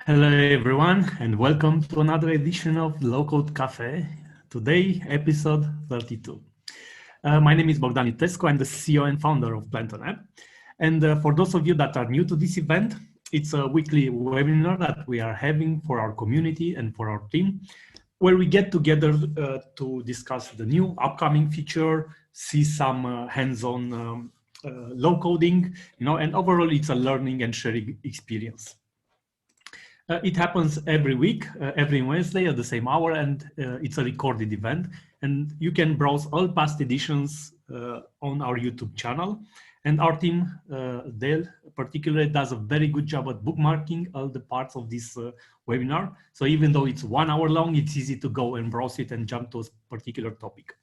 Hello everyone and welcome to another edition of Low Code Café. Today, episode 32. My name is Bogdan Litescu. I'm the CEO and founder of Planton App. And for those of you that are new to this event, it's a weekly webinar that we are having for our community and for our team, where we get together to discuss the new upcoming feature, see some hands-on low coding, and overall it's a learning and sharing experience. It happens every week, every Wednesday at the same hour, and it's a recorded event. And you can browse all past editions on our YouTube channel. And our team, Dale, particularly does a very good job at bookmarking all the parts of this webinar. So even though it's 1 hour long, it's easy to go and browse it and jump to a particular topic.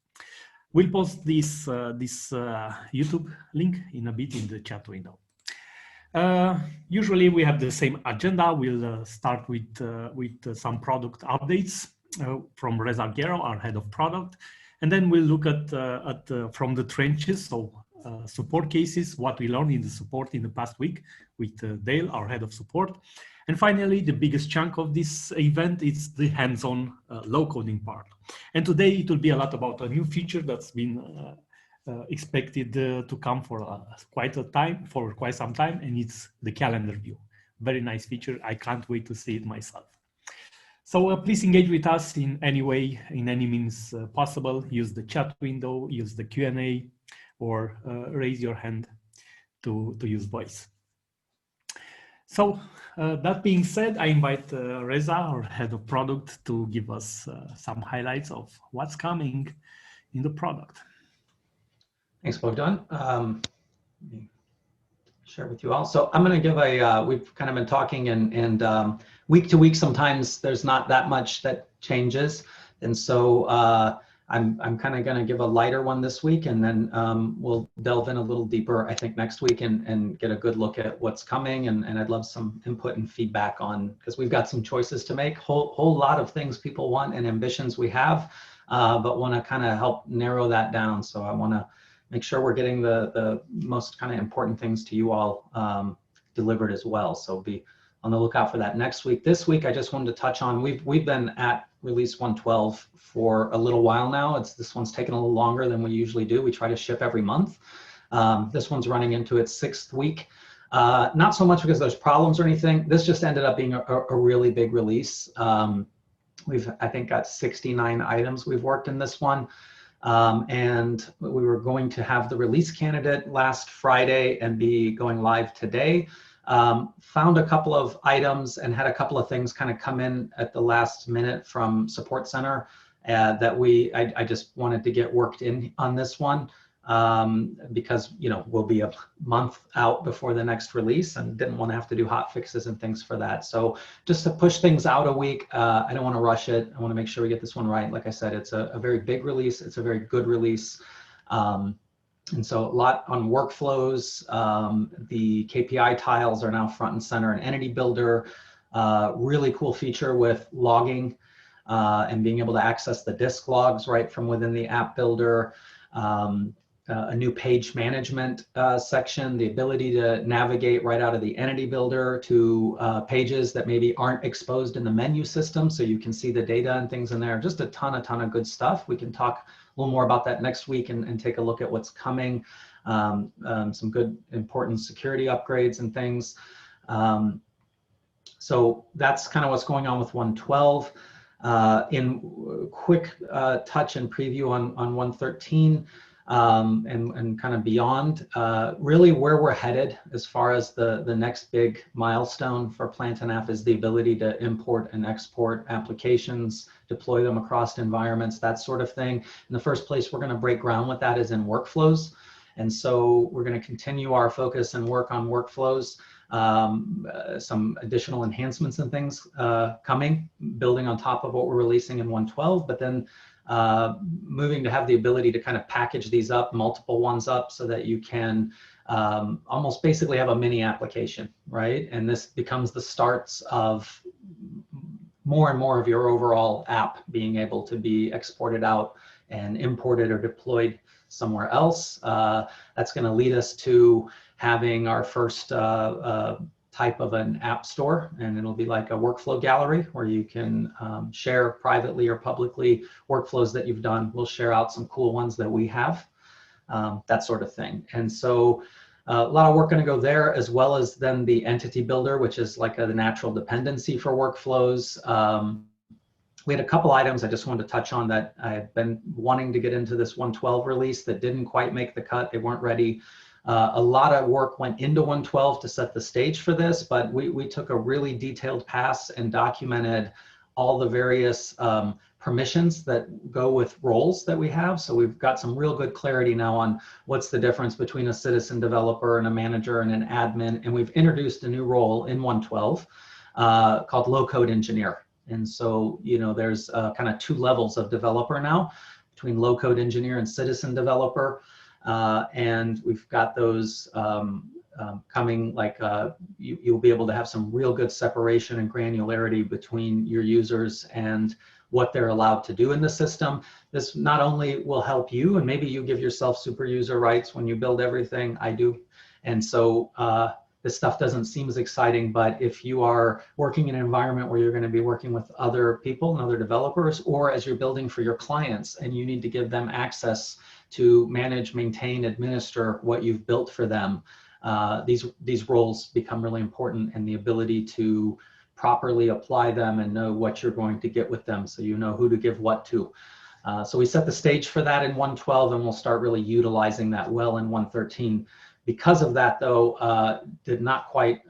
We'll post this YouTube link in a bit in the chat window. Usually we have the same agenda. We'll start with some product updates from Reza, Garrow, our head of product, and then we'll look at from the trenches, so support cases, what we learned in the support in the past week with Dale, our head of support. And finally, the biggest chunk of this event is the hands-on low coding part. And today it will be a lot about a new feature that's been expected to come for quite some time, and it's the calendar view. Very nice feature. I can't wait to see it myself. So please engage with us in any way, in any means possible. Use the chat window, use the Q&A, or raise your hand to use voice. So that being said, I invite Reza, our head of product, to give us some highlights of what's coming in the product. Thanks, Bogdan. Let me share with you all. So I'm going to give we've kind of been talking and week to week, sometimes there's not that much that changes. And so I'm kind of going to give a lighter one this week, and then we'll delve in a little deeper, I think, next week and get a good look at what's coming. And I'd love some input and feedback on, because we've got some choices to make, whole lot of things people want and ambitions we have, but want to kind of help narrow that down. So I want to make sure we're getting the most kind of important things to you all delivered as well. So be on the lookout for that next week. This week, I just wanted to touch on, we've been at release 112 for a little while now. This one's taken a little longer than we usually do. We try to ship every month. This one's running into its 6th week. Not so much because there's problems or anything. This just ended up being a really big release. We've, I think, got 69 items we've worked in this one. And we were going to have the release candidate last Friday and be going live today. Found a couple of items and had a couple of things kind of come in at the last minute from Support Center that I just wanted to get worked in on this one because, we'll be a month out before the next release and didn't want to have to do hot fixes and things for that. So just to push things out a week, I don't want to rush it. I want to make sure we get this one right. Like I said, it's a very big release. It's a very good release. And so a lot on workflows. The KPI tiles are now front and center in Entity Builder. Really cool feature with logging and being able to access the disk logs right from within the app builder. A new page management section, the ability to navigate right out of the Entity Builder to pages that maybe aren't exposed in the menu system, so you can see the data and things in there. Just a ton of good stuff. We can talk a little more about that next week and take a look at what's coming. Some good important security upgrades and things. So that's kind of what's going on with 112. In quick touch and preview on 113. And kind of beyond, really where we're headed as far as the next big milestone for Planton App is the ability to import and export applications, deploy them across environments, that sort of thing. In the first place, we're going to break ground with that is in workflows. And so we're going to continue our focus and work on workflows. Some additional enhancements and things coming, building on top of what we're releasing in 112, but then moving to have the ability to kind of package these up, multiple ones up, so that you can almost basically have a mini application, right? And this becomes the starts of more and more of your overall app being able to be exported out and imported or deployed somewhere else. That's going to lead us to having our first type of an app store, and it'll be like a workflow gallery where you can share privately or publicly workflows that you've done. We'll share out some cool ones that we have, that sort of thing. And so a lot of work going to go there, as well as then the entity builder, which is like the natural dependency for workflows. We had a couple items I just wanted to touch on that I had been wanting to get into this 112 release that didn't quite make the cut. They weren't ready. A lot of work went into 112 to set the stage for this, but we took a really detailed pass and documented all the various permissions that go with roles that we have. So we've got some real good clarity now on what's the difference between a citizen developer and a manager and an admin. And we've introduced a new role in 112 called low-code engineer. And so, you know, there's kind of two levels of developer now, between low-code engineer and citizen developer. And we've got those coming, like you'll be able to have some real good separation and granularity between your users and what they're allowed to do in the system. This not only will help you, and maybe you give yourself super user rights when you build everything, I do. And so this stuff doesn't seem as exciting, but if you are working in an environment where you're going to be working with other people and other developers, or as you're building for your clients and you need to give them access to manage, maintain, administer what you've built for them, these roles become really important, and the ability to properly apply them and know what you're going to get with them, so you know who to give what to. So we set the stage for that in 112, and we'll start really utilizing that well in 113. Because of that, though, did not quite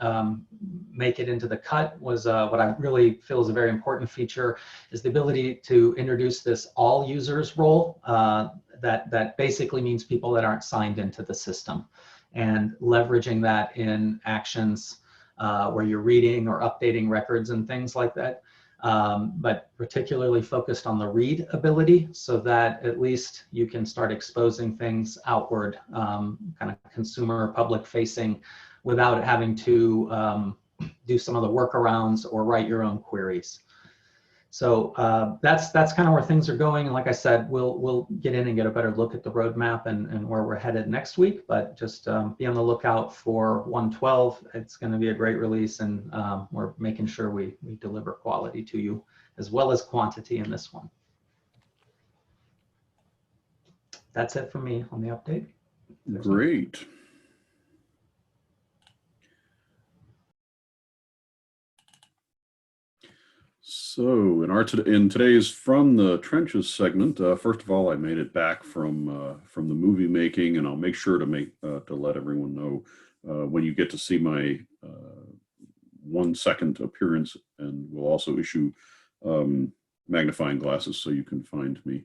make it into the cut, was what I really feel is a very important feature, is the ability to introduce this all users role. That basically means people that aren't signed into the system, and leveraging that in actions where you're reading or updating records and things like that. But particularly focused on the read ability, so that at least you can start exposing things outward, kind of consumer public facing, without having to do some of the workarounds or write your own queries. So that's kind of where things are going. And like I said, we'll get in and get a better look at the roadmap and where we're headed next week. But just be on the lookout for 112. It's going to be a great release, and we're making sure we deliver quality to you as well as quantity in this one. That's it for me on the update. Great. So in today's From the Trenches segment, first of all, I made it back from the movie making, and I'll make sure to let everyone know when you get to see my 1 second appearance, and we'll also issue magnifying glasses so you can find me.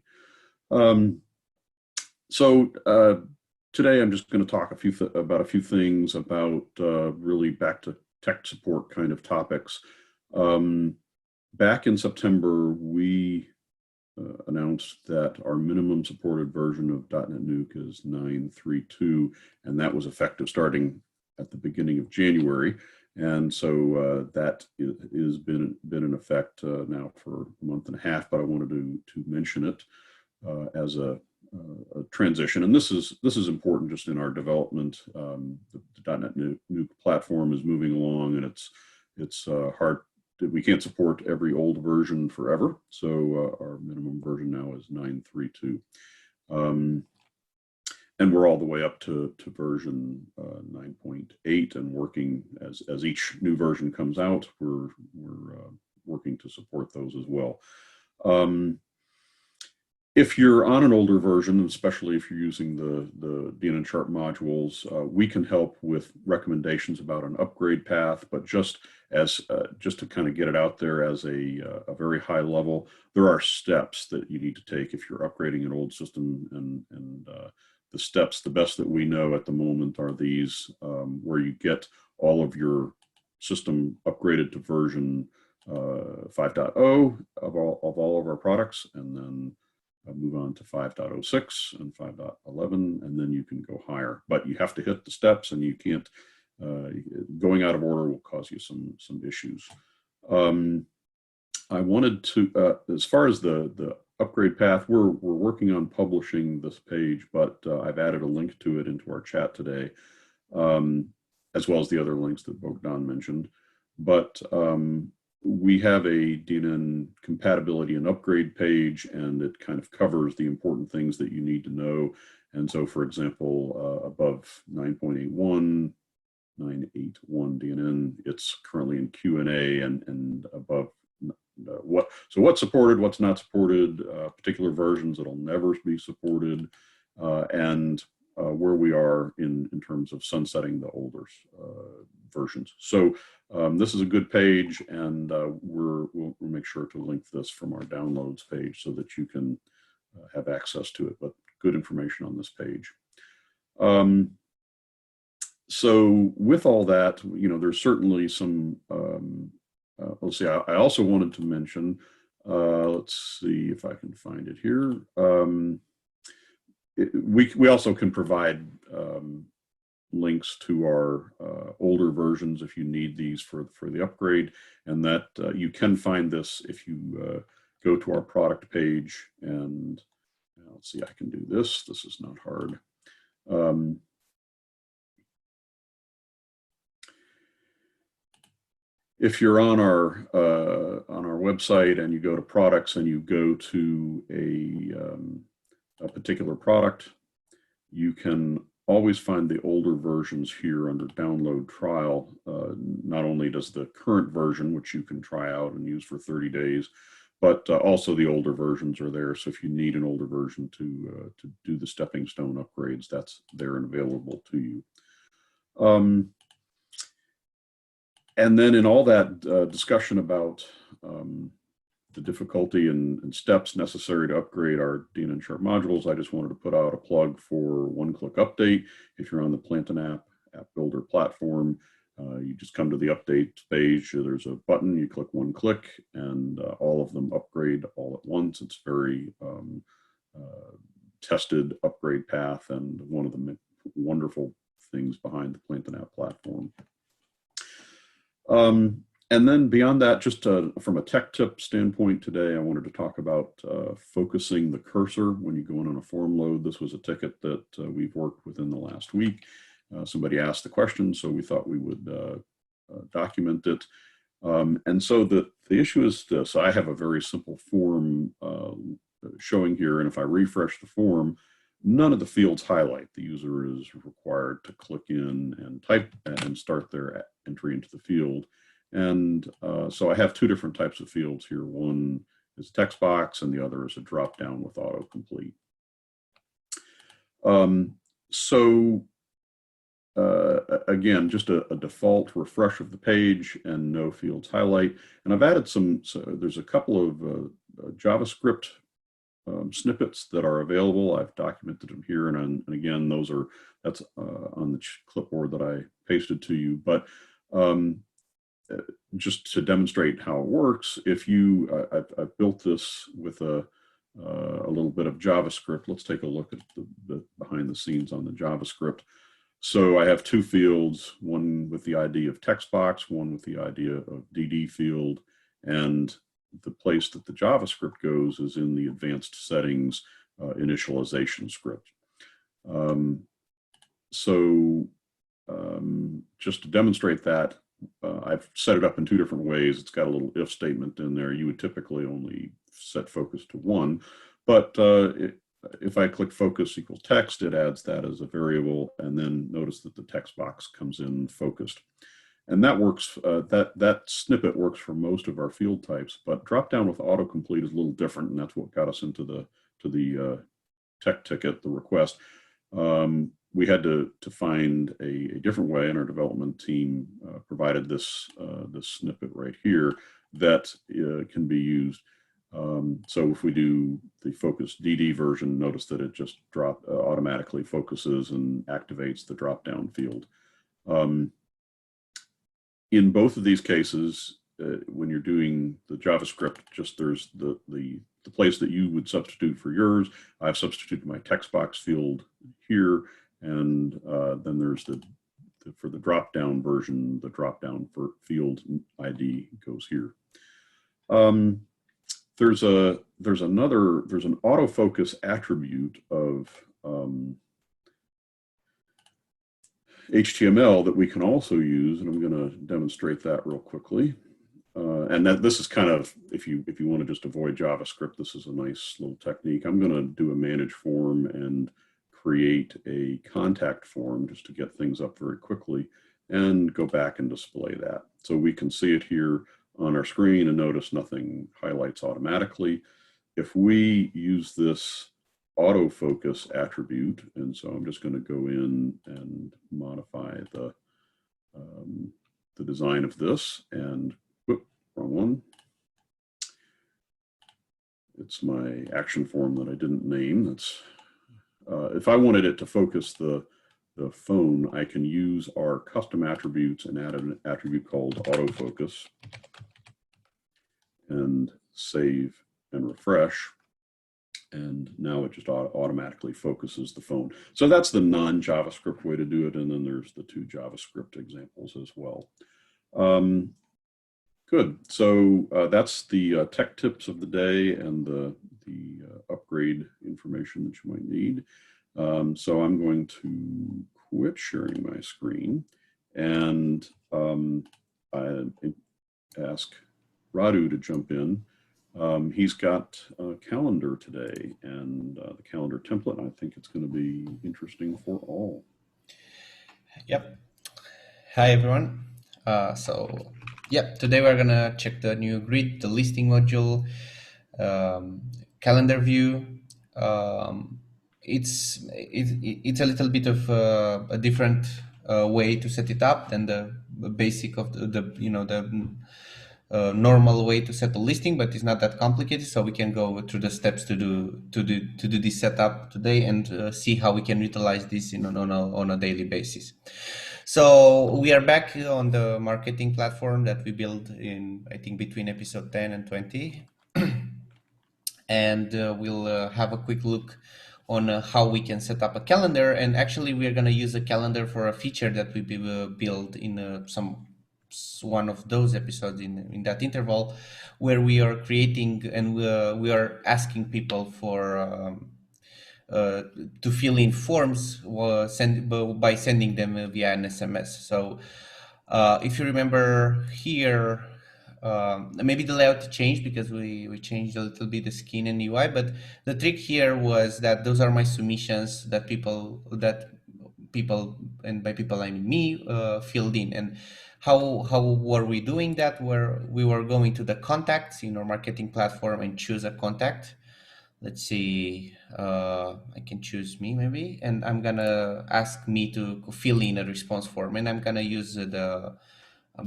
Today I'm just going to talk about a few things about really back to tech support kind of topics. Back in September, we announced that our minimum supported version of .NET Nuke is 9.3.2, and that was effective starting at the beginning of January. And so that has been in effect now for a month and a half, but I wanted to mention it as a transition. And this is important just in our development. The .NET Nuke platform is moving along, and it's hard. We can't support every old version forever, so our minimum version now is 9.3.2, and we're all the way up to version 9.8, and working as each new version comes out, we're working to support those as well. If you're on an older version, especially if you're using the DN and Sharp modules, we can help with recommendations about an upgrade path, but just to kind of get it out there as a very high level, there are steps that you need to take if you're upgrading an old system, and the steps, the best that we know at the moment, are these, where you get all of your system upgraded to version 5.0 of all of our products, and then move on to 5.06 and 5.11, and then you can go higher. But you have to hit the steps, and you can't, going out of order will cause you some issues. I wanted to, as far as the upgrade path, we're working on publishing this page, but I've added a link to it into our chat today. as well as the other links that Bogdan mentioned. But we have a DNN compatibility and upgrade page, and it kind of covers the important things that you need to know. And so, for example, above 9.81, 981 DNN, it's currently in Q&A, and above what's supported, what's not supported, particular versions that'll never be supported, and where we are in terms of sunsetting the older versions. So this is a good page, and we'll make sure to link this from our downloads page so that you can have access to it, but good information on this page. So with all that, there's certainly some, let's see, I also wanted to mention, let's see if I can find it here. We also can provide links to our older versions if you need these for the upgrade, and that you can find this if you go to our product page. And let's see, I can do this. This is not hard. If you're on our website and you go to products and you go to a particular product, you can always find the older versions here under download trial. Not only does the current version, which you can try out and use for 30 days, but also the older versions are there. So if you need an older version to do the stepping stone upgrades, that's there and available to you. And then in all that discussion about the difficulty and steps necessary to upgrade our DNN Sharp modules, I just wanted to put out a plug for one-click update. If you're on the Planton app builder platform, you just come to the update page. There's a button, you click one click, and all of them upgrade all at once. It's very tested upgrade path, and one of the wonderful things behind the Planton app platform. And then beyond that, just from a tech tip standpoint today, I wanted to talk about focusing the cursor when you go in on a form load. This was a ticket that we've worked within the last week. Somebody asked the question, so we thought we would document it. And so the issue is this: I have a very simple form showing here, and if I refresh the form, none of the fields highlight. The user is required to click in and type and start their entry into the field. And so I have two different types of fields here. One is a text box, and the other is a drop down with autocomplete. Again, just a default refresh of the page and no fields highlight. And I've added there's a couple of JavaScript snippets that are available. I've documented them here, and again, that's on the clipboard that I pasted to you. But just to demonstrate how it works, if I've built this with a little bit of JavaScript. Let's take a look at the behind the scenes on the JavaScript. So I have two fields, one with the ID of text box, one with the ID of DD field, and the place that the JavaScript goes is in the advanced settings initialization script. Just to demonstrate that, I've set it up in two different ways. It's got a little if statement in there. You would typically only set focus to one, but if I click focus equals text, it adds that as a variable, and then notice that the text box comes in focused. And that works, that snippet works for most of our field types, but drop down with autocomplete is a little different, and that's what got us into the tech ticket, the request. We had to find a different way, and our development team provided this snippet right here that can be used. So if we do the focus DD version, notice that it just automatically focuses and activates the drop-down field. In both of these cases, when you're doing the JavaScript, just there's the place that you would substitute for yours. I've substituted my text box field here, and then there's for the drop-down version, the drop-down for field ID goes here. There's an autofocus attribute of HTML that we can also use, and I'm going to demonstrate that real quickly. And this is kind of, if you want to just avoid JavaScript, this is a nice little technique. I'm going to do a manage form and create a contact form just to get things up very quickly and go back and display that. So we can see it here on our screen and notice nothing highlights automatically. If we use this autofocus attribute, and so I'm just going to go in and modify the design of this, and whoop, wrong one. It's my action form that I didn't name. That's if I wanted it to focus the phone, I can use our custom attributes and add an attribute called autofocus and save and refresh. And now it just automatically focuses the phone. So that's the non-JavaScript way to do it. And then there's the 2 JavaScript examples as well. Good. So that's the tech tips of the day and the upgrade information that you might need. So I'm going to quit sharing my screen and I ask Radu to jump in. He's got a calendar today, and the calendar template, I think it's going to be interesting for all. Yep. Hi, everyone. Today we're going to check the new grid, the listing module, calendar view. It's a little bit of a different way to set it up than the basic of the normal way to set a listing, but it's not that complicated. So we can go through the steps to do this setup today and see how we can utilize this on a daily basis. So we are back on the marketing platform that we built in, I think, between episode 10 and 20. And we'll have a quick look on how we can set up a calendar. And actually, we are going to use a calendar for a feature that we built in one of those episodes in that interval, where we are creating and we are asking people for to fill in forms by sending them via an SMS. So if you remember here, maybe the layout changed because we changed a little bit the skin and UI, but the trick here was that those are my submissions that people, and by people I mean me, filled in. And how were we doing that? Where we were going to the contacts in our marketing platform and choose a contact. Let's see, I can choose me maybe, and I'm gonna ask me to fill in a response form, and I'm gonna use the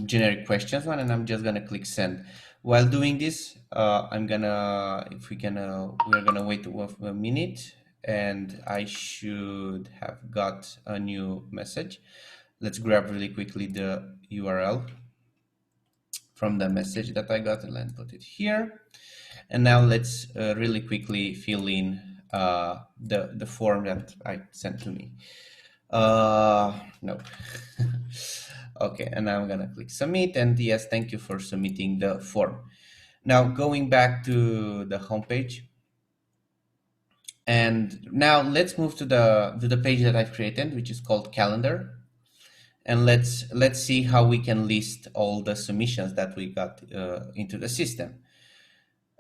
generic questions one, and I'm just gonna click send. While doing this, we're gonna wait a minute, and I should have got a new message. Let's grab really quickly the URL from the message that I got and let's put it here. And now let's really quickly fill in the form that I sent to me. No. Okay, and now I'm gonna click submit, and yes, thank you for submitting the form. Now going back to the homepage, and now let's move to the page that I've created, which is called calendar, and let's see how we can list all the submissions that we got into the system.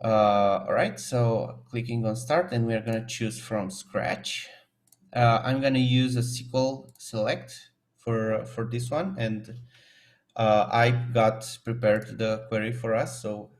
All right, so clicking on start, and we're going to choose from scratch. I'm going to use a SQL select for this one, and I got prepared the query for us, so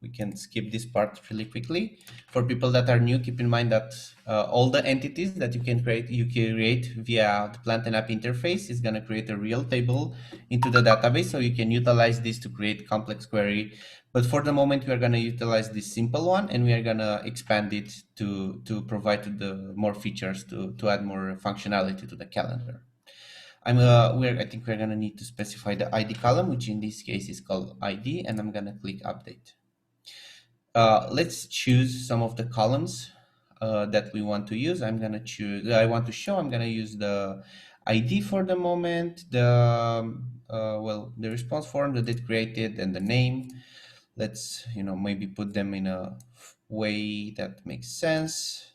we can skip this part really quickly. For people that are new, keep in mind that all the entities that you create via the plant and app interface is going to create a real table into the database, so you can utilize this to create complex query. But for the moment, we are going to utilize this simple one, and we are going to expand it to provide the more features to add more functionality to the calendar. I think we're going to need to specify the ID column, which in this case is called ID, and I'm going to click update. Let's choose some of the columns that we want to use. I'm going to use the ID for the moment, the response form, the date created, and the name. Let's maybe put them in a way that makes sense.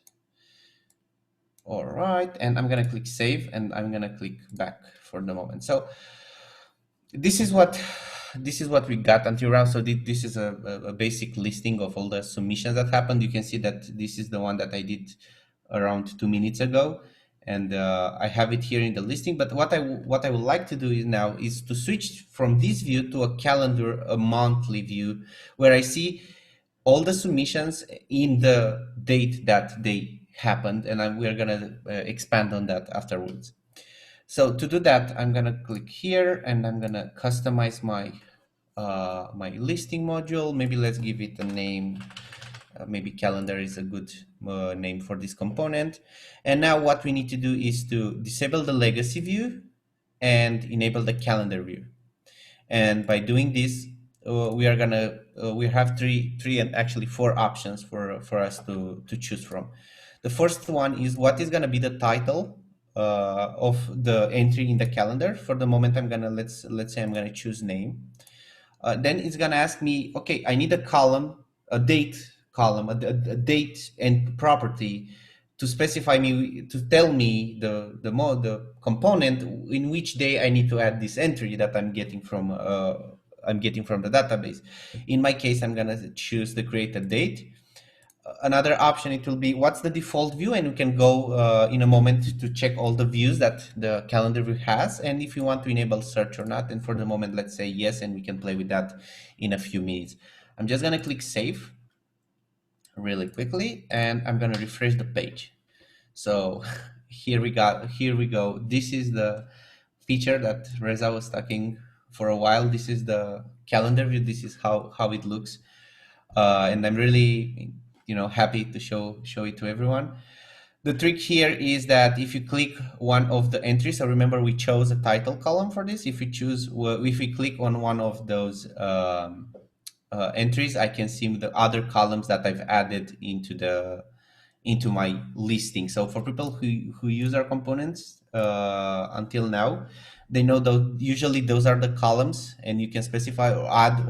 All right, and I'm gonna click save, and I'm gonna click back for the moment. So this is what we got until now. So this is a basic listing of all the submissions that happened. You can see that this is the one that I did around 2 minutes ago, and I have it here in the listing. But what I would like to do now is to switch from this view to a calendar, a monthly view, where I see all the submissions in the date that they happened, and we're gonna expand on that afterwards. So to do that, I'm gonna click here, and I'm gonna customize my my listing module. Maybe let's give it a name. Maybe calendar is a good name for this component. And now what we need to do is to disable the legacy view and enable the calendar view. And by doing this, we are gonna we have three and actually 4 options for us to choose from. The first one is what is gonna be the title of the entry in the calendar. For the moment, I'm gonna let's say I'm gonna choose name. Then it's gonna ask me, okay, I need a column, a date column, a date and property to specify me, to tell me the component in which day I need to add this entry that I'm getting from the database. In my case, I'm gonna choose the create a date. Another option, it will be what's the default view, and we can go in a moment to check all the views that the calendar view has, and if you want to enable search or not. And for the moment, let's say yes, and we can play with that in a few minutes. I'm just gonna click save really quickly, and I'm gonna refresh the page. So here we go. This is the feature that Reza was talking for a while. This is the calendar view. This is how it looks, and I'm really happy to show it to everyone. The trick here is that if you click one of the entries, so remember we chose a title column for this. If we click on one of those entries, I can see the other columns that I've added into my listing. So for people who use our components until now, they know that usually those are the columns, and you can specify or add,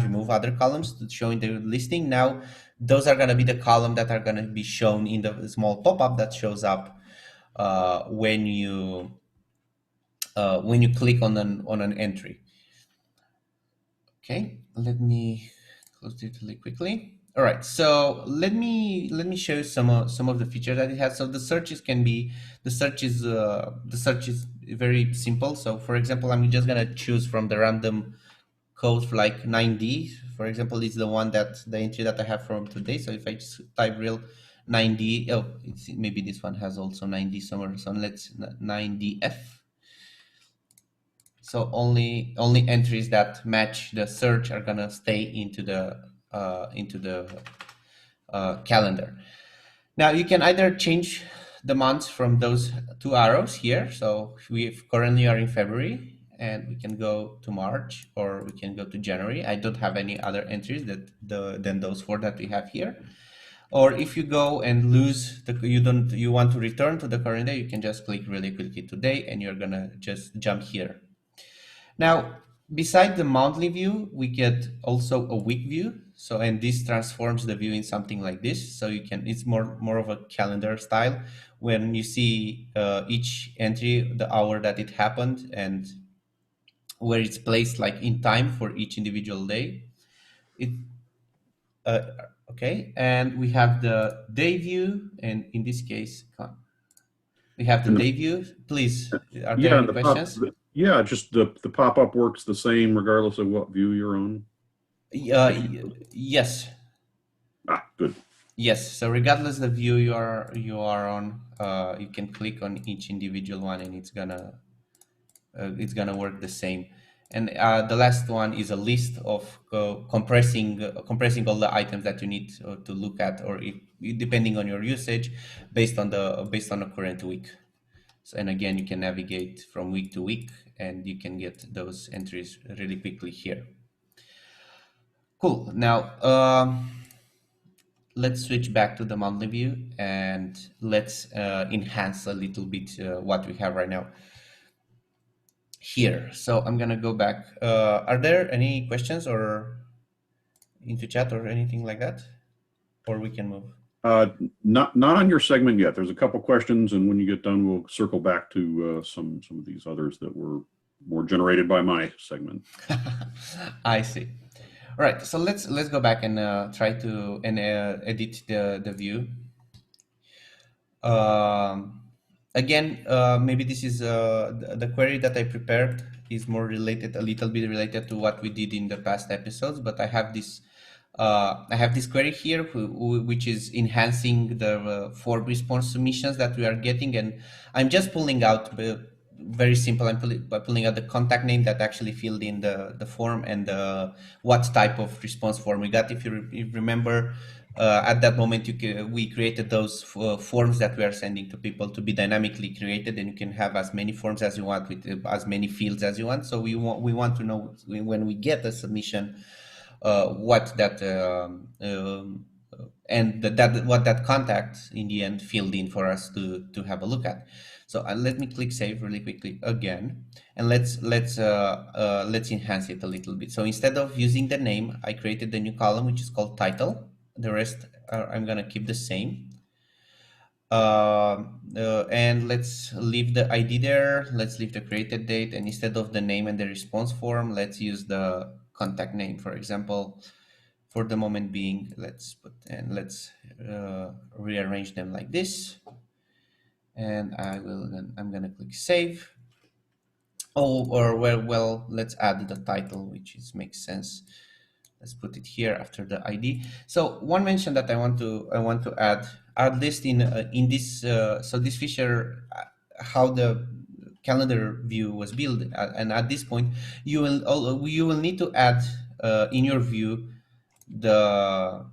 remove other columns to show in the listing. Now those are going to be the column that are going to be shown in the small pop-up that shows up when you click on an entry. Okay, let me close it really quickly. All right, so let me show you some of the features that it has. So the search is very simple. So for example, I'm just gonna choose from the random code for like 9D. For example, it's the entry that I have from today. So if I just type real 9D, maybe this one has also 9D somewhere. So let's 9DF. So only entries that match the search are gonna stay into the calendar. Now you can either change the months from those 2 arrows here. So we currently are in February, and we can go to March, or we can go to January. I don't have any other entries than those 4 that we have here. Or if you go and you want to return to the current day, you can just click really quickly today, and you're gonna just jump here. Now, beside the monthly view, we get also a week view. So, and this transforms the view in something like this. So it's more of a calendar style. When you see each entry, the hour that it happened, and where it's placed like in time for each individual day. Okay, and we have the day view, and in this case, we have the day view. Please, are there any questions? Just the pop-up works the same regardless of what view you're on? Yes. Good. Yes, so regardless the view you are on, you can click on each individual one, and it's gonna work the same. And the last one is a list of compressing all the items that you need to look at, or depending on your usage, based on the current week. So, and again, you can navigate from week to week, and you can get those entries really quickly here. Cool. Now let's switch back to the monthly view, and let's enhance a little bit what we have right now here. So I'm gonna go back. Are there any questions or into chat or anything like that, or we can move? Not on your segment yet. There's a couple questions, and when you get done, we'll circle back to some of these others that were more generated by my segment. I see. All right, so let's go back and try to edit the view. Again, maybe this is the query that I prepared is more related, a little bit related to what we did in the past episodes, but I have this query here, which is enhancing the form response submissions that we are getting, and I'm just pulling out very simple. I'm pulling out the contact name that actually filled in the form and what type of response form we got. If you remember, at that moment, we created those forms that we are sending to people to be dynamically created, and you can have as many forms as you want with as many fields as you want. So we want to know when we get a submission, what that what that contact in the end filled in for us to have a look at. So let me click save really quickly again, and let's enhance it a little bit. So instead of using the name, I created a new column which is called title. The rest I'm gonna keep the same. And let's leave the ID there. Let's leave the created date, and instead of the name and the response form, let's use the contact name, for example. For the moment being, let's rearrange them like this, and I'm gonna click save. Well, let's add the title, which makes sense. Let's put it here after the ID. So one mention that I want to add, at least in this so this feature, how the calendar view was built, and at this point you will need to add in your view the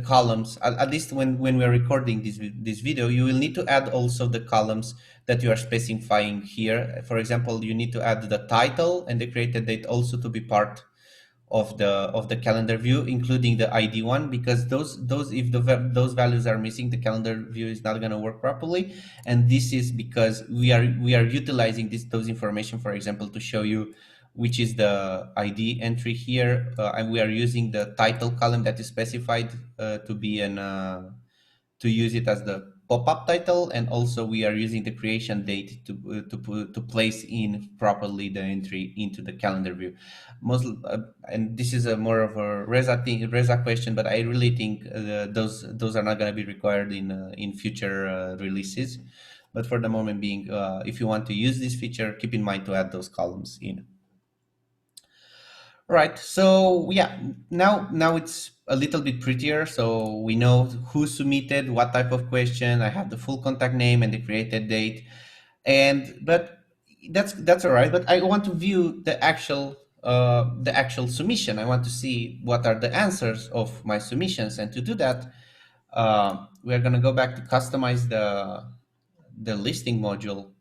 columns, at least when we're recording this video, you will need to add also the columns that you are specifying here. For example, you need to add the title and the created date also to be part of the calendar view, including the ID one, because those if those values are missing, the calendar view is not going to work properly. And this is because we are utilizing those information, for example, to show you which is the ID entry here, and we are using the title column that is specified to be to use it as the pop-up title, and also we are using the creation date to place in properly the entry into the calendar view. And this is a more of a Reza question, but I really think those are not going to be required in future releases. But for the moment being, if you want to use this feature, keep in mind to add those columns in. Right, so yeah, now it's a little bit prettier. So we know who submitted what type of question. I have the full contact name and the created date, but that's all right. But I want to view the actual submission. I want to see what are the answers of my submissions, and to do that, we are gonna go back to customize the listing module,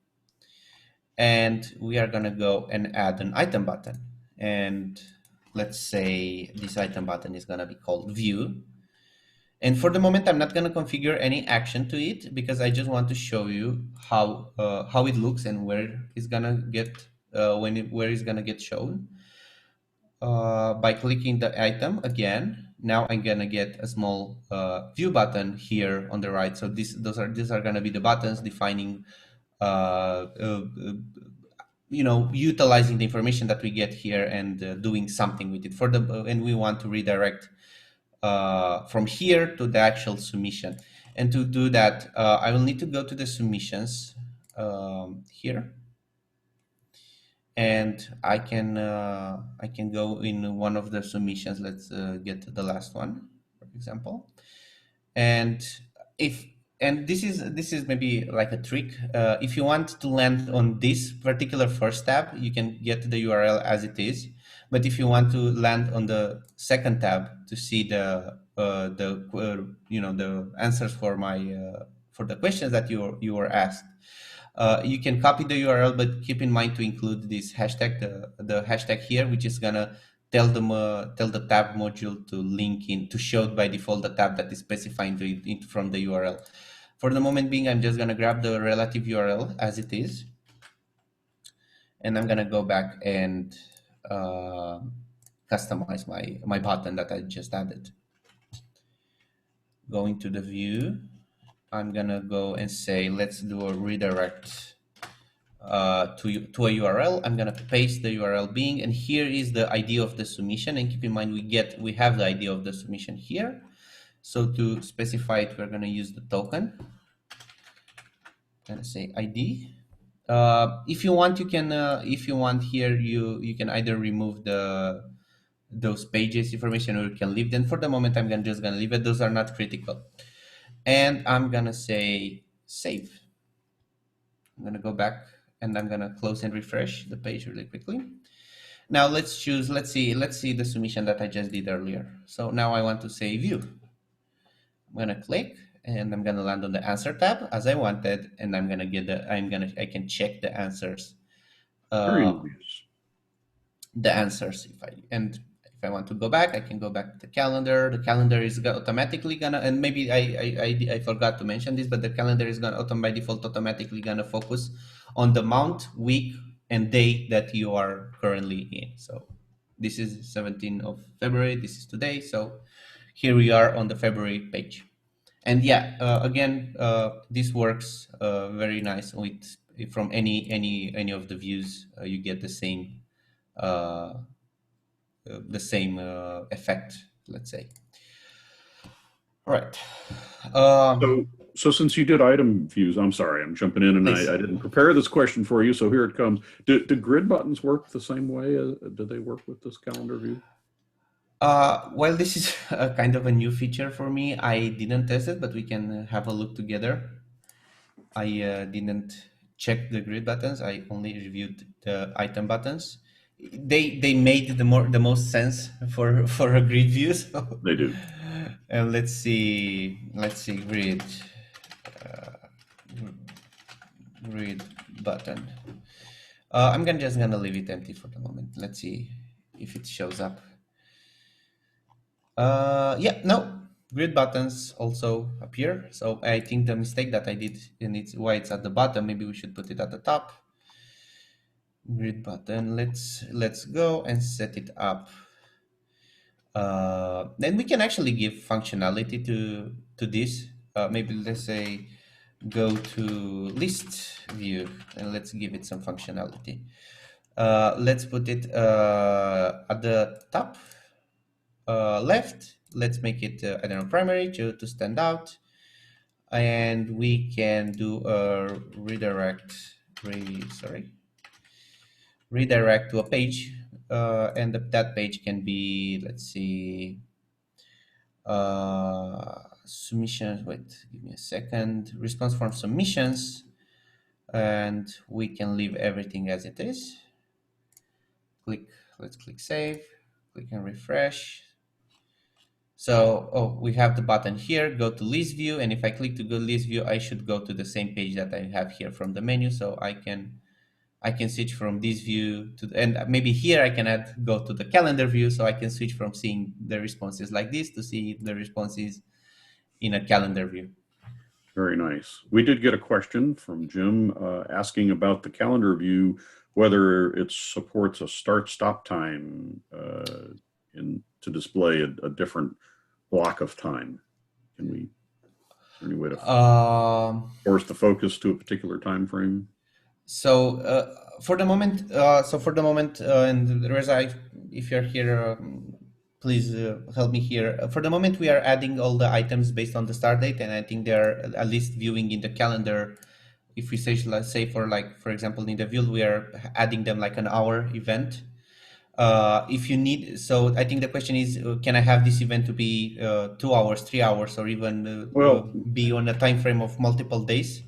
and we are gonna go and add an item button. And let's say this item button is going to be called view. And for the moment, I'm not going to configure any action to it, because I just want to show you how it looks and where it's going to get where it's going to get shown. By clicking the item again, now I'm going to get a small view button here on the right. So these are going to be the buttons defining utilizing the information that we get here and doing something with it and we want to redirect from here to the actual submission. And to do that, I will need to go to the submissions here, and I can go in one of the submissions. Let's get to the last one, for example. And this is maybe like a trick. If you want to land on this particular first tab, you can get the URL as it is. But if you want to land on the second tab to see the answers for the questions that you were asked, you can copy the URL, but keep in mind to include this hashtag, the hashtag here, which is gonna tell the tab module to link in, to show by default the tab that is specifying from the URL. For the moment being, I'm just going to grab the relative URL as it is, and I'm going to go back and customize my button that I just added. going to the view, I'm gonna go and say, let's do a redirect to a URL. I'm gonna paste the URL being, and here is the ID of the submission. And keep in mind, we have the ID of the submission here. So to specify it, we're gonna use the token. Gonna say ID. If you want, you can. If you want here, you can either remove those pages information, or you can leave them. For the moment, I'm just gonna leave it. Those are not critical. And I'm gonna say save. I'm gonna go back and I'm gonna close and refresh the page really quickly. Now let's see the submission that I just did earlier. So now I want to say view. I'm gonna click and I'm gonna land on the answer tab as I wanted, and I'm gonna get I can check the answers. Very nice. The answers if I want to go back, I can go back to the calendar. The calendar is automatically gonna, and maybe I forgot to mention this, but the calendar is gonna by default automatically gonna focus on the month, week, and day that you are currently in. So this is 17th of February. This is today. So here we are on the February page. And yeah, again, this works very nice with from any of the views. You get the same effect, let's say. All right. So since you did item views, I'm sorry, I'm jumping in, and I didn't prepare this question for you, so here it comes. Do grid buttons work the same way? Do they work with this calendar view? Well, this is a kind of a new feature for me. I didn't test it, but we can have a look together. I didn't check the grid buttons. I only reviewed the item buttons. They made the most sense for a grid view. So. They do. And let's see grid button. I'm just gonna leave it empty for the moment. Let's see if it shows up. Yeah, no, grid buttons also appear. So I think the mistake that I did, and it's why it's at the bottom. Maybe we should put it at the top. Grid button. Let's go and set it up. Then we can actually give functionality to this. Maybe let's say go to list view and let's give it some functionality. Let's put it at the top left. Let's make it I don't know, primary to stand out, and we can do a redirect to a page, and that page can be, let's see, submissions. Wait, give me a second. Response form submissions, and we can leave everything as it is. Let's click save, click and refresh. So, we have the button here, go to list view, and if I click to go list view, I should go to the same page that I have here from the menu. So I can switch from this view to, and maybe here I can go to the calendar view, so I can switch from seeing the responses like this to see the responses in a calendar view. Very nice. We did get a question from Jim asking about the calendar view, whether it supports a start-stop time to display a different block of time. Is there any way to force the focus to a particular time frame? So for the moment, and Reza, if you're here, please help me here. For the moment, we are adding all the items based on the start date, and I think they are at least viewing in the calendar. If we say, let's say for example, in the view, we are adding them like an hour event. If you need, so I think the question is, can I have this event to be 2 hours, 3 hours, or even be on a time frame of multiple days?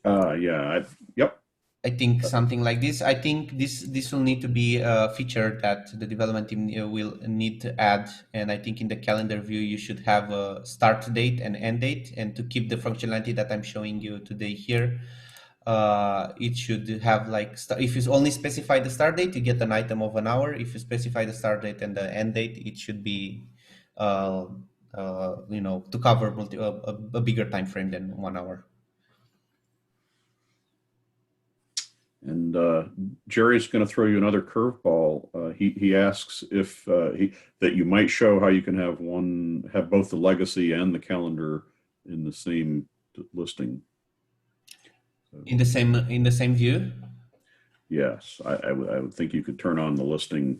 Yeah. Yep. I think something like this. I think this will need to be a feature that the development team will need to add. And I think in the calendar view, you should have a start date and end date. And to keep the functionality that I'm showing you today here, it should have if you only specify the start date, you get an item of an hour. If you specify the start date and the end date, it should be, to cover a bigger time frame than 1 hour. And Jerry's going to throw you another curveball. He asks if that you might show how you can have both the legacy and the calendar in the same listing. In the same view. Yes, I would think you could turn on the listing.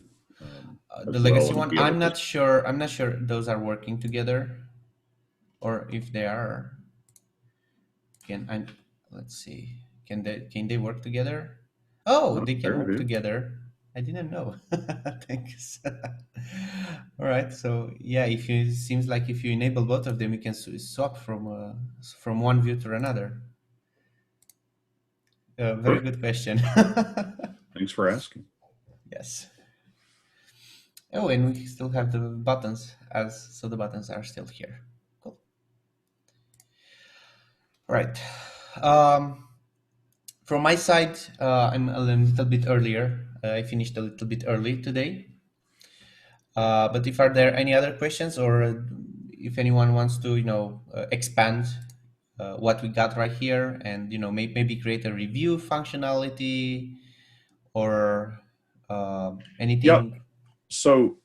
The legacy one. I'm not sure those are working together, or if they are. Let's see. Can they work together? Oh, they can work together. I didn't know. Thanks. All right. So yeah, seems like if you enable both of them, you can swap from one view to another. Very good question. Thanks for asking. Yes. Oh, and we still have the buttons so the buttons are still here. Cool. All right. From my side, I'm a little bit earlier. I finished a little bit early today. But if are there any other questions, or if anyone wants to, expand what we got right here, and maybe create a review functionality or anything. Yeah. So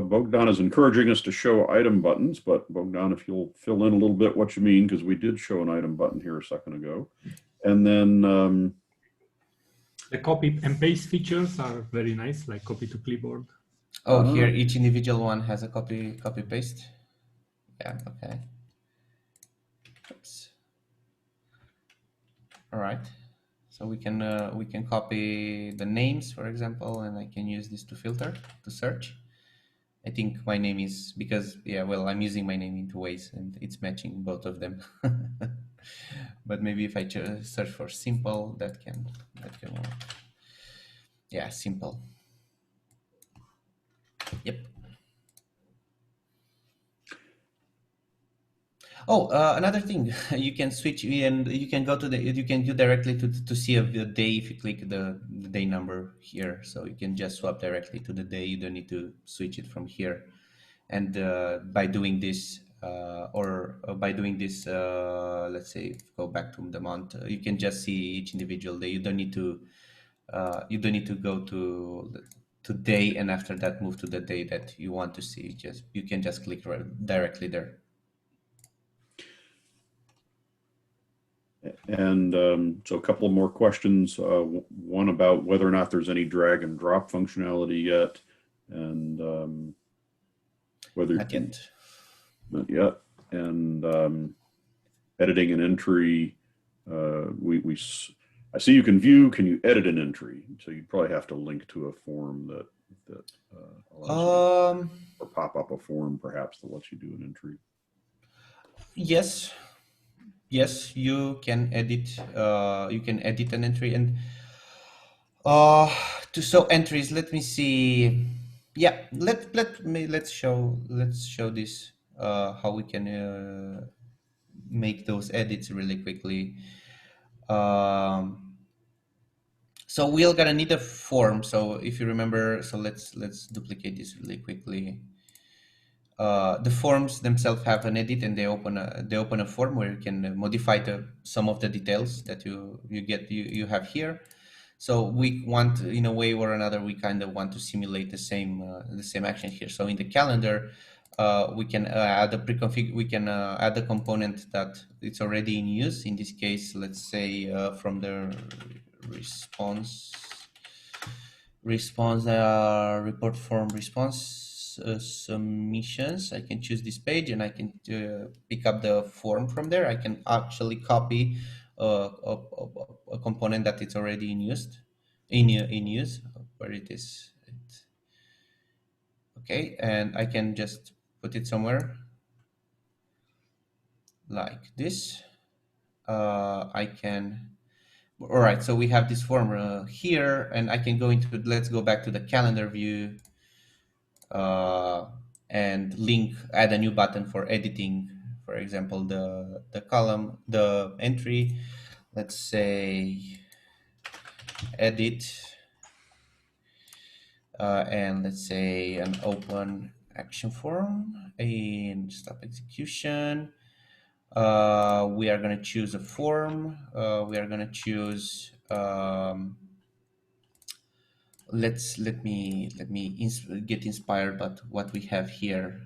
Bogdan is encouraging us to show item buttons, but Bogdan, if you'll fill in a little bit what you mean, because we did show an item button here a second ago. And then the copy and paste features are very nice, like copy to clipboard. Oh, here each individual one has a copy paste. Yeah, okay. Oops. All right. So we can copy the names, for example, and I can use this to filter, to search. I think my name is because, yeah, well, I'm using my name in two ways and it's matching both of them. But maybe if I search for simple, that can work. Yeah, simple. Yep. Oh, another thing, you can switch and you can go directly to see the day if you click the day number here. So you can just swap directly to the day. You don't need to switch it from here. And by doing this, let's say go back to the month, you can just see each individual day. You don't need to go to day and after that move to the day that you want to see. You can just click directly there. And so a couple of more questions. One about whether or not there's any drag and drop functionality yet, and whether not yet, and editing an entry. I see you can view. Can you edit an entry? So you probably have to link to a form that allows you or pop up a form perhaps that lets you do an entry. Yes, you can edit. You can edit an entry, and to show entries. Let me see. Yeah, let's show this how we can make those edits really quickly. So we're gonna need a form. So if you remember, so let's duplicate this really quickly. The forms themselves have an edit, and they open a form where you can modify some of the details that you have here. So we want, in a way or another, we kind of want to simulate the same action here. So in the calendar, we can add a preconfig. We can add a component that it's already in use. In this case, let's say from the response report form response submissions, I can choose this page and I can pick up the form from there. I can actually copy a component that it's already in use where it is. Okay, and I can just put it somewhere like this. I can. All right, so we have this form here, and I can go into. Let's go back to the calendar view. And add a new button for editing, for example, the column, the entry, let's say edit, and let's say an open action form and stop execution. We are going to choose a form. We are going to choose let me get inspired by what we have here,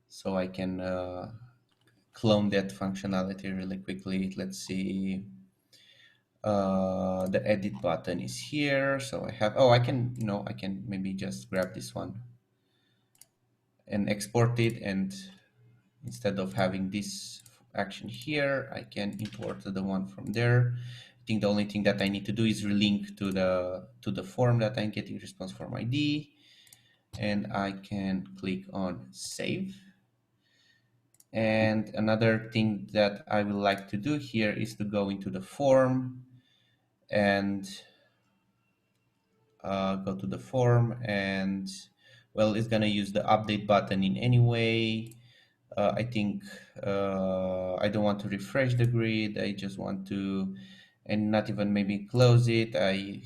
so I can clone that functionality really quickly. Let's see. The edit button is here, so I have, I can, I can maybe just grab this one and export it, and instead of having this action here, I can import the one from there. I think the only thing that I need to do is relink to the form that I'm getting response form ID, and I can click on save. And another thing that I would like to do here is to go into the form and go to the form, and well, it's gonna use the update button in any way. I think I don't want to refresh the grid. I just want to, and not even maybe close it. I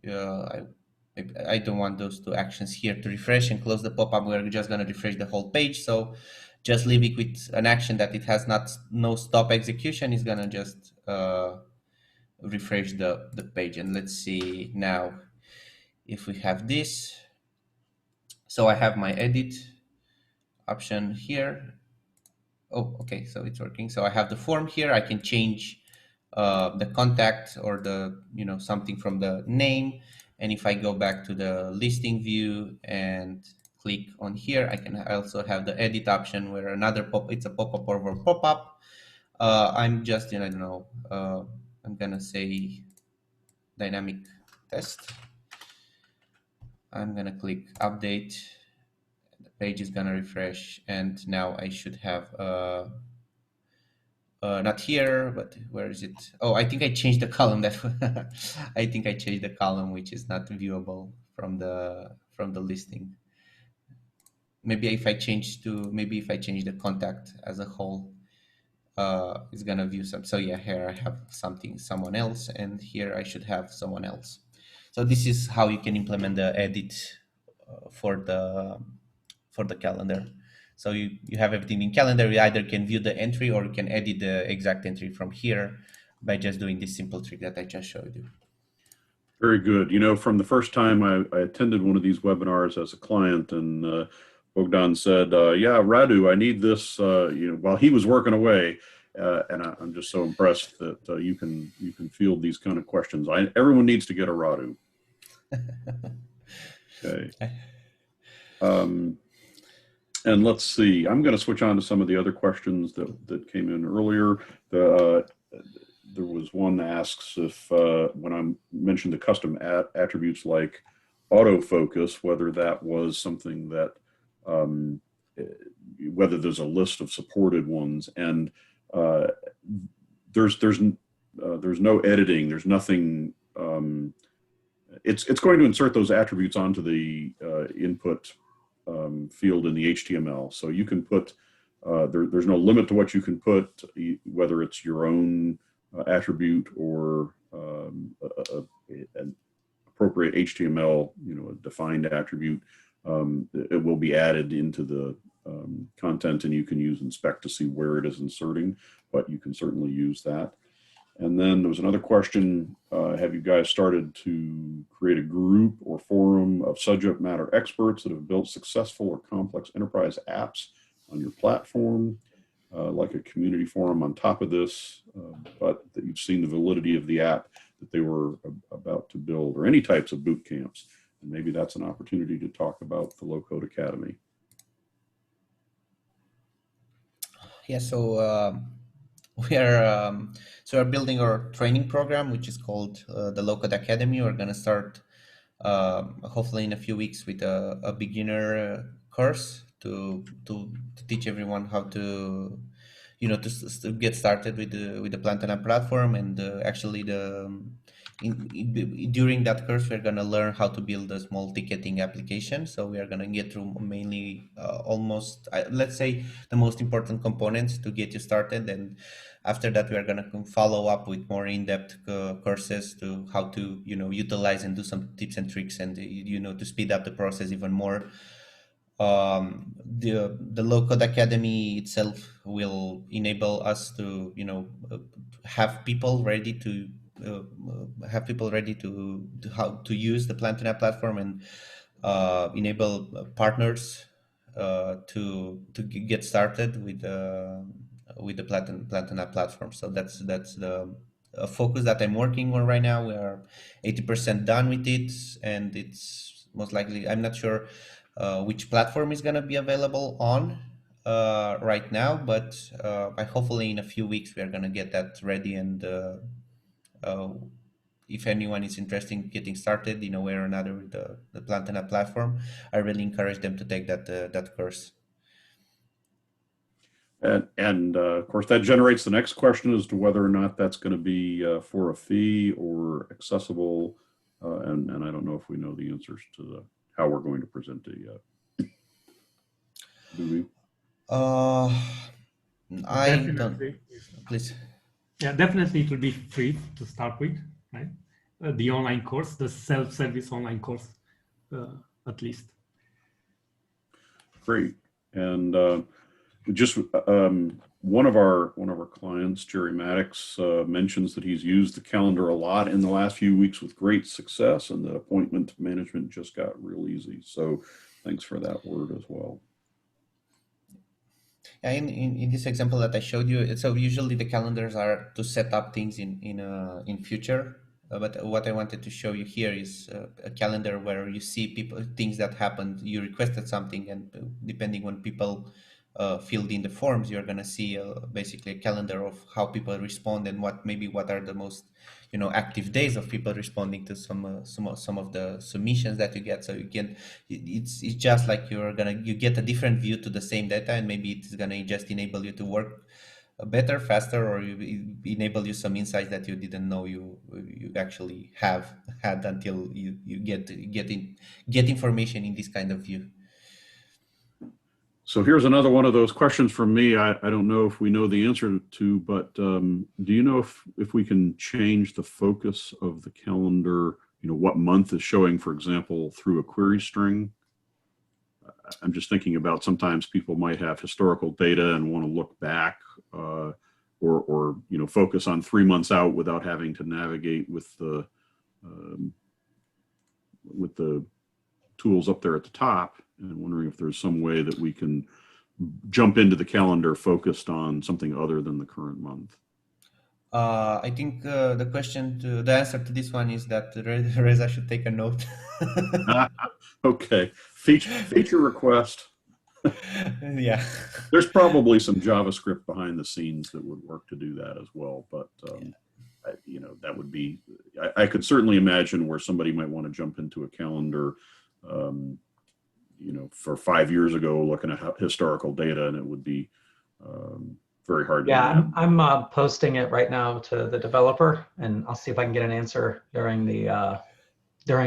don't want those two actions here to refresh and close the pop-up. We're just gonna refresh the whole page. So just leave it with an action that it has no stop execution. Is gonna just refresh the page. And let's see now if we have this. So I have my edit option here. Oh, okay, so it's working. So I have the form here. I can change the contact or the, something from the name. And if I go back to the listing view and click on here, I can also have the edit option where it's a pop-up over pop-up. I'm just, I don't know, I'm gonna say dynamic test. I'm gonna click update. The page is gonna refresh, and now I should have not here, but where is it? Oh, I think I changed the column. I think I changed the column, which is not viewable from the listing. Maybe if I change the contact as a whole, it's gonna view some. So yeah, here I have someone else, and here I should have someone else. So this is how you can implement the edit for the calendar. So you have everything in calendar. You either can view the entry or you can edit the exact entry from here by just doing this simple trick that I just showed you. Very good. From the first time I attended one of these webinars as a client, and Bogdan said, yeah, Radu, I need this, while he was working away. And I'm just so impressed that you can field these kind of questions. Everyone needs to get a Radu. Okay. And let's see, I'm going to switch on to some of the other questions that came in earlier. There was one that asks if, when I mentioned the custom attributes like autofocus, whether that was something that, whether there's a list of supported ones. And there's no editing, there's nothing, it's going to insert those attributes onto the input field in the HTML. So you can put, there's no limit to what you can put, whether it's your own attribute or an appropriate HTML, a defined attribute. It will be added into the content, and you can use inspect to see where it is inserting, but you can certainly use that. And then there was another question, have you guys started to create a group or forum of subject matter experts that have built successful or complex enterprise apps on your platform, like a community forum on top of this, but that you've seen the validity of the app that they were about to build, or any types of boot camps? And maybe that's an opportunity to talk about the Low Code Academy. Yeah, so we're building our training program, which is called the Low Code Academy. We're gonna start hopefully in a few weeks with a beginner course to teach everyone how to to get started with the Plantain platform. And actually during that course, we're going to learn how to build a small ticketing application. So we are going to get through mainly almost, let's say, the most important components to get you started. And after that, we are going to follow up with more in-depth courses to how to utilize and do some tips and tricks, and to speed up the process even more. The Low Code Academy itself will enable us to have people ready to have people ready to how to use the Planton App platform and enable partners to get started with the Planton App platform. So that's the focus that I'm working on right now. We are 80% done with it, and it's most likely, I'm not sure which platform is going to be available on right now, but hopefully in a few weeks we are going to get that ready. And if anyone is interested in getting started in a way or another with the Planton App platform, I really encourage them to take that course. And of course, that generates the next question as to whether or not that's going to be for a fee or accessible. And I don't know if we know the answers to how we're going to present it yet. Do we? I don't. Please. Yeah, definitely it will be free to start with, right? The online course, the self-service online course, at least. Great. And just one of our clients, Jerry Maddox, mentions that he's used the calendar a lot in the last few weeks with great success, and that appointment management just got real easy. So thanks for that word as well. In this example that I showed you, so usually the calendars are to set up things in future. But what I wanted to show you here is a calendar where you see things that happened. You requested something, and depending on people filled in the forms, you're gonna see basically a calendar of how people respond and what are the most active days of people responding to some of the submissions that you get. So you can, it's just like you get a different view to the same data, and maybe it's gonna just enable you to work better, faster, or enable you some insights that you didn't know you actually had until you get information in this kind of view. So here's another one of those questions from me. I don't know if we know the answer to, but do you know if we can change the focus of the calendar, what month is showing, for example, through a query string? I'm just thinking about sometimes people might have historical data and want to look back or focus on 3 months out without having to navigate with the tools up there at the top, and wondering if there's some way that we can jump into the calendar focused on something other than the current month. I think the answer to this one is that Reza should take a note. Okay, feature request. Yeah. There's probably some JavaScript behind the scenes that would work to do that as well, but that would be, I could certainly imagine where somebody might want to jump into a calendar for 5 years ago looking at historical data, and it would be very hard to do. I'm posting it right now to the developer, and I'll see if I can get an answer during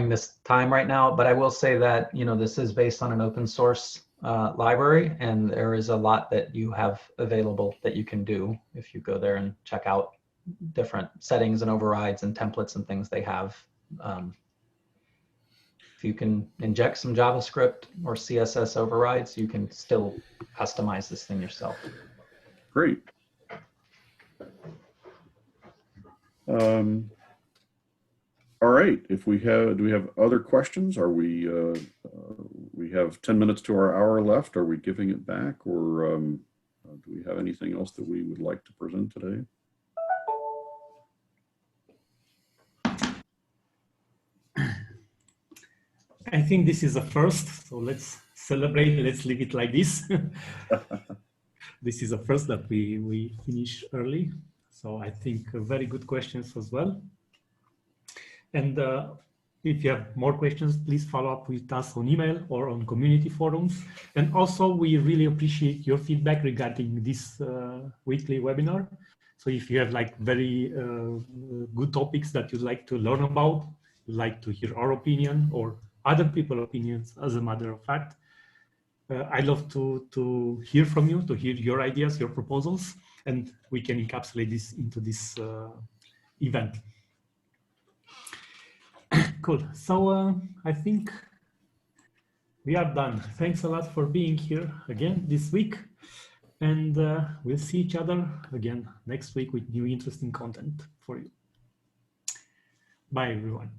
this time right now. But I will say that this is based on an open source library, and there is a lot that you have available that you can do if you go there and check out different settings and overrides and templates and things they have. If you can inject some JavaScript or CSS overrides, you can still customize this thing yourself. Great. All right. Do we have other questions? Are we have 10 minutes to our hour left. Are we giving it back, or do we have anything else that we would like to present today? I think this is a first, so let's celebrate. Let's leave it like this. This is a first that we finish early. So I think very good questions as well. And if you have more questions, please follow up with us on email or on community forums. And also, we really appreciate your feedback regarding this weekly webinar. So if you have like very good topics that you'd like to learn about, you'd like to hear our opinion or other people's opinions, as a matter of fact, I'd love to hear from you, to hear your ideas, your proposals, and we can encapsulate this into this event. Cool. So I think we are done. Thanks a lot for being here again this week. And we'll see each other again next week with new interesting content for you. Bye, everyone.